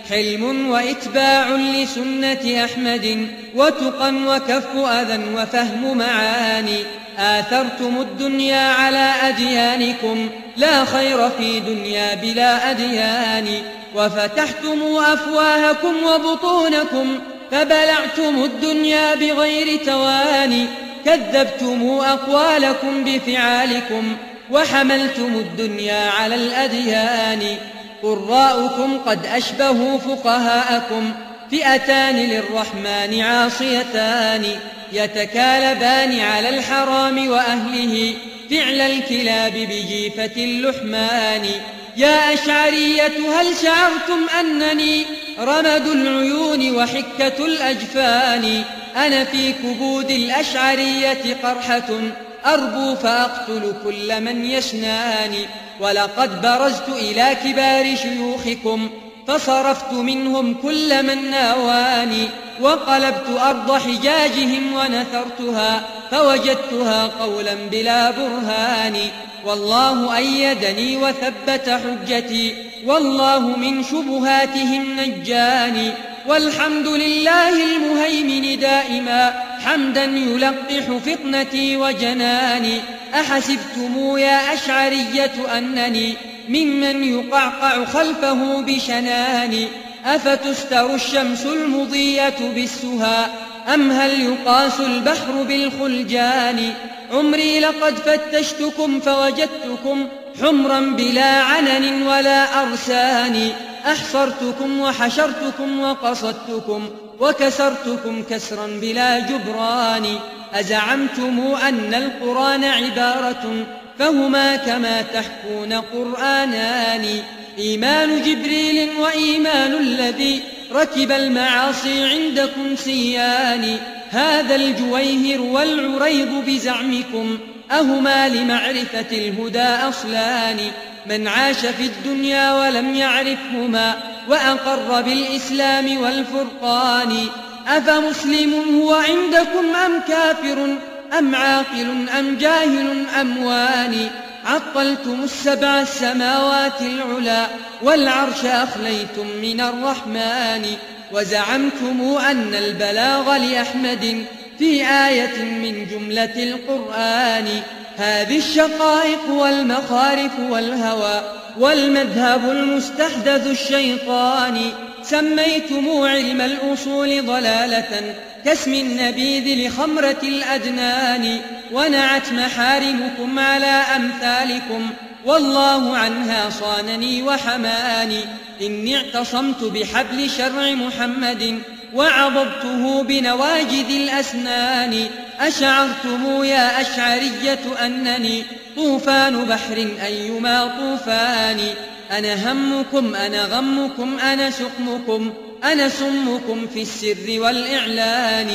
حلم وإتباع لسنة أحمد وتقى وكف أذى وفهم معاني آثرتم الدنيا على أديانكم لا خير في دنيا بلا أديان وفتحتم أفواهكم وبطونكم فبلعتم الدنيا بغير تواني كذبتم أقوالكم بفعالكم وحملتم الدنيا على الأديان قراؤكم قد أشبهوا فقهاءكم فئتان للرحمن عاصيتان يتكالبان على الحرام وأهله فعل الكلاب بجيفة اللحمان يا أشعرية هل شعرتم أنني رمد العيون وحكة الأجفان أنا في كبود الأشعرية قرحة أربو فأقتل كل من يشناني ولقد برزت إلى كبار شيوخكم فصرفت منهم كل من ناواني وقلبت أرض حجاجهم ونثرتها فوجدتها قولا بلا برهان والله أيدني وثبت حجتي والله من شبهاتهم نجاني والحمد لله المهيمن دائما حمدا يلقح فطنتي وجناني أحسبتم يا أشعرية أنني ممن يقعقع خلفه بشناني أفتستر الشمس المضية بالسهى أم هل يقاس البحر بالخلجان عمري لقد فتشتكم فوجدتكم حمرا بلا عنن ولا أرسان أحصرتكم وحشرتكم وقصدتكم وكسرتكم كسرا بلا جبران أزعمتم أن القرآن عبارة فهما كما تحكون قرآنان إيمان جبريل وإيمان الذي ركب المعاصي عندكم سيان هذا الجويهر والعريض بزعمكم أهما لمعرفة الهدى أصلان من عاش في الدنيا ولم يعرفهما وأقر بالإسلام والفرقان أفمسلم هو عندكم أم كافر أم عاقل أم جاهل أم واني عطلتم السبع السماوات العلا والعرش أخليتم من الرحمن وزعمتم أن البلاغ لأحمد في آية من جملة القرآن هذه الشقائق والمخارف والهوى والمذهب المستحدث الشيطاني سميتم علم الأصول ضلالة كاسم النبيذ لخمرة الأدنان ونعت محارمكم على أمثالكم والله عنها صانني وحماني إني اعتصمت بحبل شرع محمد وعضبته بنواجذ الأسنان أشعرتم يا أشعرية أنني طوفان بحر أيما طوفان أنا همكم أنا غمكم أنا سقمكم أنا سمكم في السر والإعلان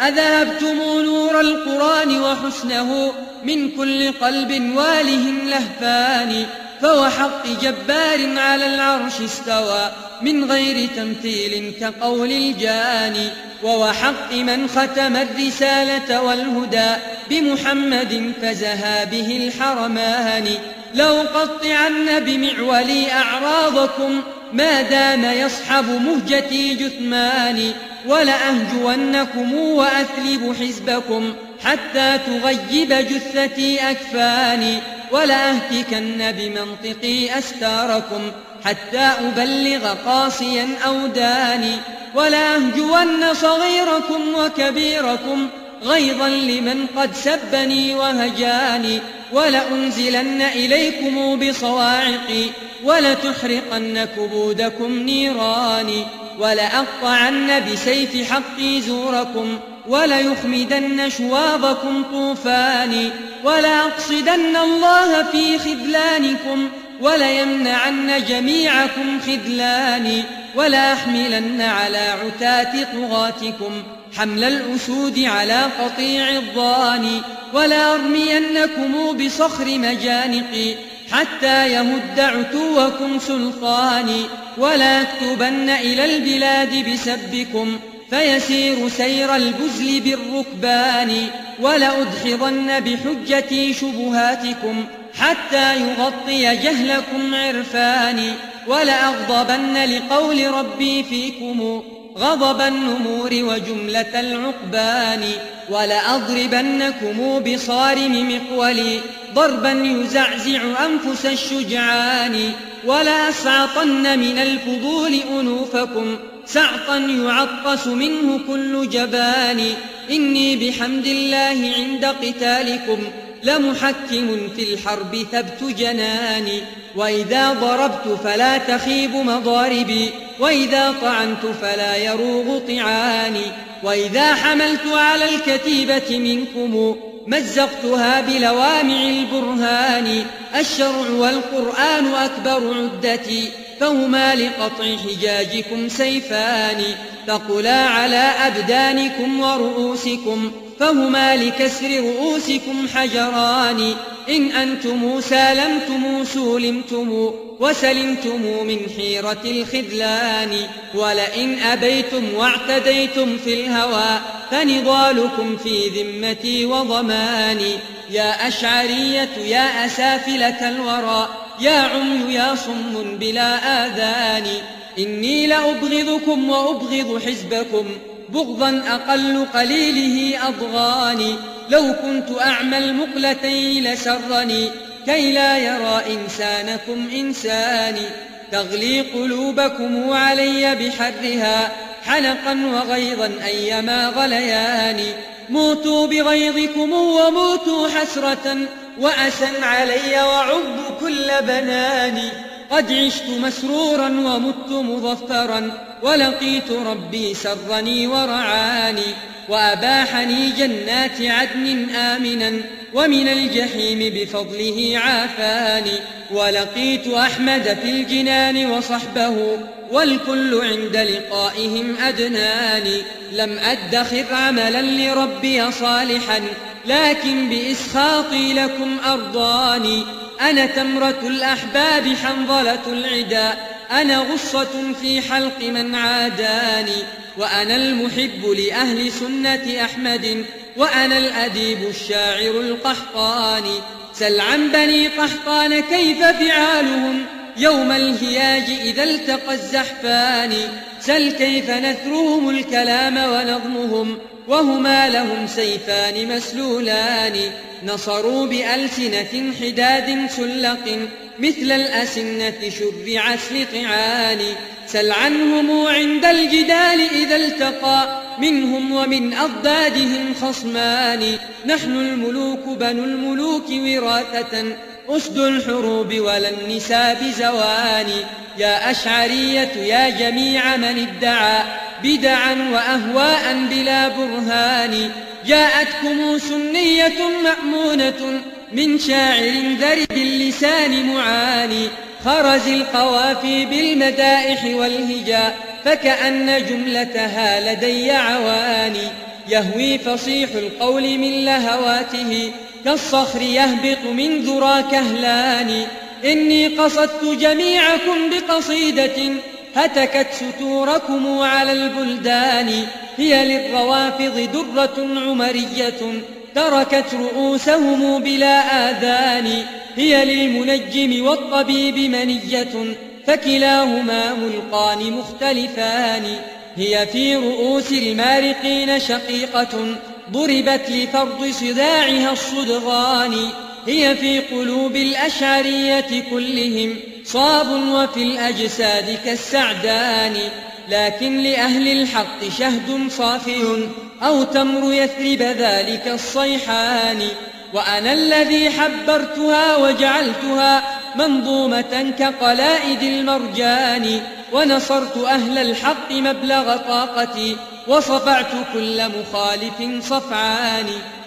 أذهبتم نور القرآن وحسنه من كل قلب واله لهفان فوحق جبار على العرش استوى من غير تمثيل كقول الجاني ووحق من ختم الرسالة والهدى بمحمد فزها به الحرمان لو قطعن بمعولي أعراضكم ما دام يصحب مهجتي جثماني ولأهجونكم وأثلب حزبكم حتى تغيب جثتي أكفاني ولأهتكن بمنطقي أستاركم حتى أبلغ قاصيا أوداني ولأهجون صغيركم وكبيركم غيظا لمن قد سبني وهجاني ولأنزلن إليكم بصواعقي ولتحرقن كبودكم نيراني ولأقطعن بسيف حقي زوركم وليخمدن شواظكم طوفاني ولأقصدن الله في خذلانكم وليمنعن جميعكم خذلاني ولأحملن على عتاة طغاتكم حمل الأسود على قطيع الضاني ولأرمينكم بصخر مجانقي حتى يهد عتوكم سلطاني ولأكتبن إلى البلاد بسبكم فيسير سير البزل بالركبان ولأدحضن بحجتي شبهاتكم حتى يغطي جهلكم عرفاني ولأغضبن لقول ربي فيكم غضب النمور وجملة العقبان، ولأضربنكم بصارم مقولي ضربا يزعزع أنفس الشجعان، ولأسعطن من الفضول أنوفكم سعطا يعطس منه كل جبان. إني بحمد الله عند قتالكم لمحكم في الحرب ثبت جناني، وإذا ضربت فلا تخيب مضاربي، وإذا طعنت فلا يروغ طعاني، وإذا حملت على الكتيبة منكم مزقتها بلوامع البرهان. الشرع والقرآن أكبر عدتي فهما لقطع حجاجكم سيفان، ثقلا على أبدانكم ورؤوسكم فهما لكسر رؤوسكم حجران. إن أنتم سالمتم سولمتم وسلمتم من حيرة الخذلان، ولئن أبيتم واعتديتم في الهوى فنضالكم في ذمتي وضماني. يا أشعرية يا أسافلة الورى يا عمي يا صم بلا آذان، إني لأبغضكم وأبغض حزبكم بغضا أقل قليله أضغاني. لو كنت أعمى المقلتين لسرني كي لا يرى إنسانكم إنساني. تغلي قلوبكم علي بحرها حنقا وغيظا أيما غليان. موتوا بغيظكم وموتوا حسرة وأسا علي وعض كل بناني. قد عشت مسرورا ومت مظفرا ولقيت ربي سرني ورعاني، وأباحني جنات عدن آمنا ومن الجحيم بفضله عافاني. ولقيت أحمد في الجنان وصحبه والكل عند لقائهم أدناني. لم أدخر عملا لربي صالحا لكن بإسخاطي لكم أرضاني. أنا تمرة الأحباب حنظلة العدا أنا غصة في حلق من عاداني. وأنا المحب لأهل سنة أحمد وأنا الأديب الشاعر القحطاني. سل عن بني قحطان كيف فعالهم يوم الهياج إذا التقى الزحفان. سل كيف نثرهم الكلام ونظمهم وهما لهم سيفان مسلولان. نصروا بألسنة حداد سلق مثل الأسنة شرعت لطعان. سل عنهم عند الجدال إذا التقى منهم ومن أضدادهم خصمان. نحن الملوك بنو الملوك وراثة أسد الحروب ولا النساء بزوان. يا أشعرية يا جميع من ادعى بدعا وأهواء بلا برهان. جاءتكم سنية مأمونة من شاعر ذرب اللسان معاني. خرز القوافي بالمدائح والهجاء فكأن جملتها لدي عواني. يهوي فصيح القول من لهواته كالصخر يهبط من ذرى كهلان. إني قصدت جميعكم بقصيدة هتكت ستوركم على البلدان. هي للروافض درة عمرية تركت رؤوسهم بلا آذان. هي للمنجم والطبيب منية فكلاهما ملقان مختلفان. هي في رؤوس المارقين شقيقة ضربت لفرض صداعها الصدغان. هي في قلوب الأشعرية كلهم صاب وفي الأجساد كالسعدان. لكن لأهل الحق شهد صافي أو تمر يثرب ذلك الصيحان. وأنا الذي حبرتها وجعلتها منظومة كقلائد المرجان. ونصرت أهل الحق مبلغ طاقتي وصفعت كل مخالف صفعان.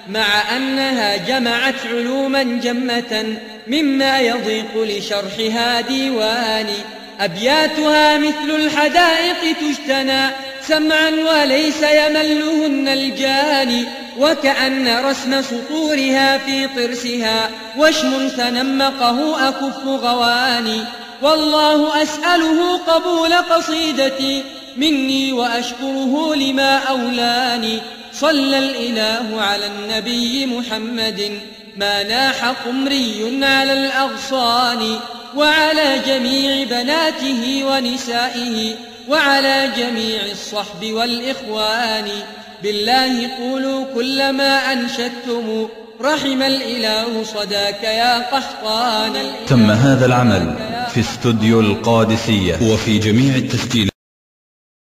مع أنها جمعت علوما جمة مما يضيق لشرحها ديواني. أبياتها مثل الحدائق تجتنى سمعا وليس يملهن الجاني. وكأن رسم سطورها في طرسها وشم تنمقه أكف غواني. والله أسأله قبول قصيدتي مني وأشكره لما أولاني. صلى الإله على النبي محمد ما ناح قمري على الأغصان. وعلى جميع بناته ونسائه وعلى جميع الصحب والإخوان. بالله قولوا كل ما أنشدتم، رحم الإله صداك يا قحطان. تم هذا العمل في استوديو القادسية وفي جميع التسجيلات.